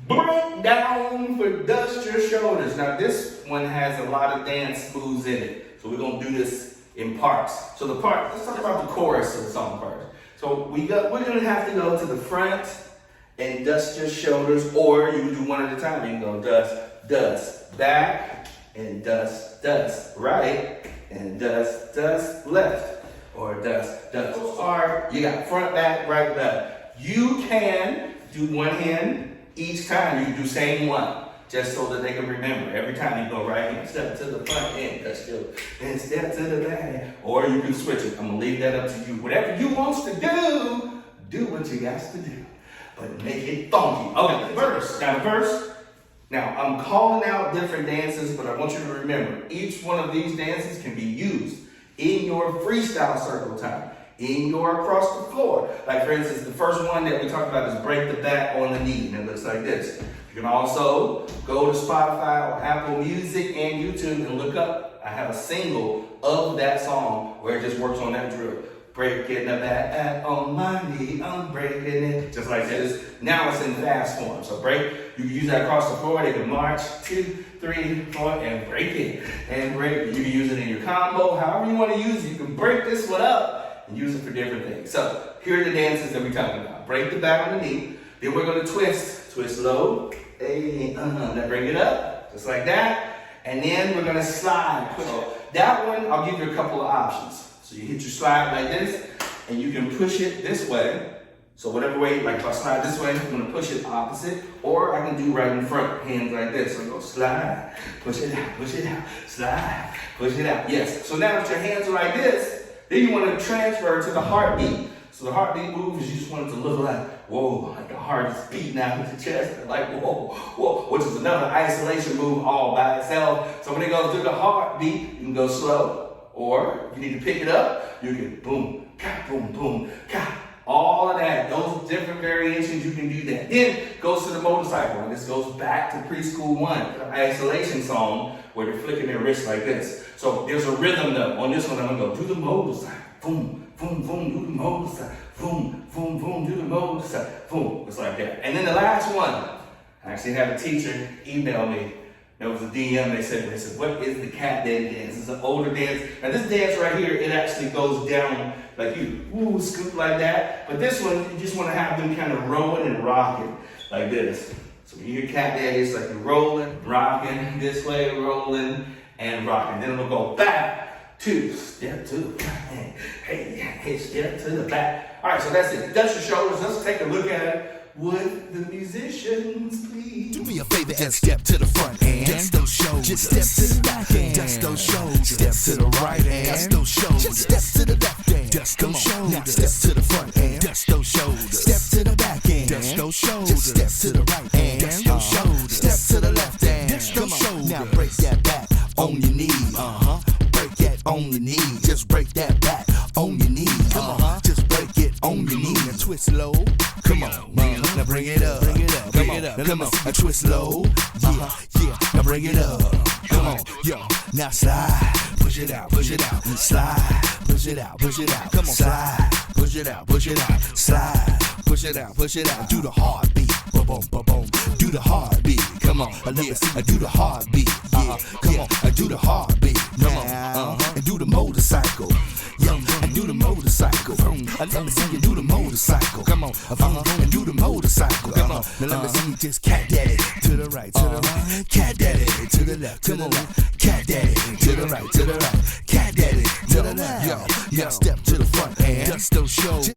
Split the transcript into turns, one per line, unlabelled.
Break down for dust your shoulders. Now this one has a lot of dance moves in it. So we're gonna do this in parts. So let's talk about the chorus of the song first. So we're gonna have to go to the front and dust your shoulders, or you can do one at a time. You can go dust, dust, back, and dust, dust, right, and dust, dust, left, or dust, dust. Or you got front, back, right, left. You can do one hand each time. You can do same one, just so that they can remember. Every time you go right hand, step to the front hand, touch your, and step to the back hand. Or you can switch it. I'm gonna leave that up to you. Whatever you wants to do what you got to do. But make it funky. Okay, verse. Now the verse. Now I'm calling out different dances, but I want you to remember, each one of these dances can be used in your freestyle circle time, in your across the floor. Like for instance, the first one that we talked about is break the back on the knee, and it looks like this. You can also go to Spotify or Apple Music and YouTube and look up. I have a single of that song where it just works on that drill. Breaking the back on my knee, I'm breaking it. Just like this. Now it's in fast form. So break, you can use that across the floor. They can march, 2, 3, 4, and break it. And break it. You can use it in your combo, however you want to use it. You can break this one up and use it for different things. So here are the dances that we're talking about. Break the back on the knee. Then we're going to twist. Twist low. Now bring it up. Just like that. And then we're going to slide. So that one, I'll give you a couple of options. So you hit your slide like this, and you can push it this way. So whatever way, like if I slide this way, I'm gonna push it opposite, or I can do right in front, hands like this. So I go slide, push it out, slide, push it out. Yes, so now that your hands are like this, then you wanna transfer to the heartbeat. So the heartbeat move is you just want it to look like, whoa, like the heart is beating out of the chest, like whoa, whoa, which is another isolation move all by itself. So when it goes through the heartbeat, you can go slow. Or if you need to pick it up, you can boom, ka, boom, boom, ka. All of that, those different variations, you can do that. Then goes to the motorcycle, and this goes back to preschool 1, the isolation song where they're flicking their wrists like this. So there's a rhythm though. On this one, I'm gonna go do the motorcycle, boom, boom, boom, do the motorcycle, boom, boom, boom, do the motorcycle, boom. It's like that. And then the last one, I actually had a teacher email me. There was a DM, they said, what is the cat daddy dance? It's an older dance. Now this dance right here, it actually goes down like you, scoop like that. But this one, you just want to have them kind of rolling and rocking like this. So when you hear cat daddy, it's like you're rolling, rocking, this way, rolling, and rocking. Then it'll go back to step to the back. Hey, step to the back. All right, so that's it. Dust your shoulders. Let's take a look at it. Would the musicians please
do me a favor and step to the front and dust those shoulders. Just step to the back and dust those shoulders. Step to the right and dust those shoulders. Just step to the left and dust those shoulders. Now step to the front and dust those shoulders. Step to the back and dust those shoulders. Just step to the right and dust those shoulders. Step to the left and dust those shoulders. Now break that back on your knees. Break that on your knees. Just break that back on your knees. Just break it on your knees and twist low. Come on, now bring it up. Come on, now let me see you twist low. Yeah, now bring it up. Come on, yo, now slide, push it out, slide, push it out, come on, slide, push it out, slide, push it out, do the heartbeat, boom, boom, boom, do the heartbeat, come on, let me see you do the heartbeat, yeah, come on, do the heartbeat, come on, and do the motorcycle, yo, and do the motorcycle, let me see you do the motorcycle, come on, and do the motorcycle, come on, now let me see you just cat daddy, to the right, cat daddy, to the left, cat daddy, to the right, cat daddy, to the left, yo, step to the front and dust those shoulders.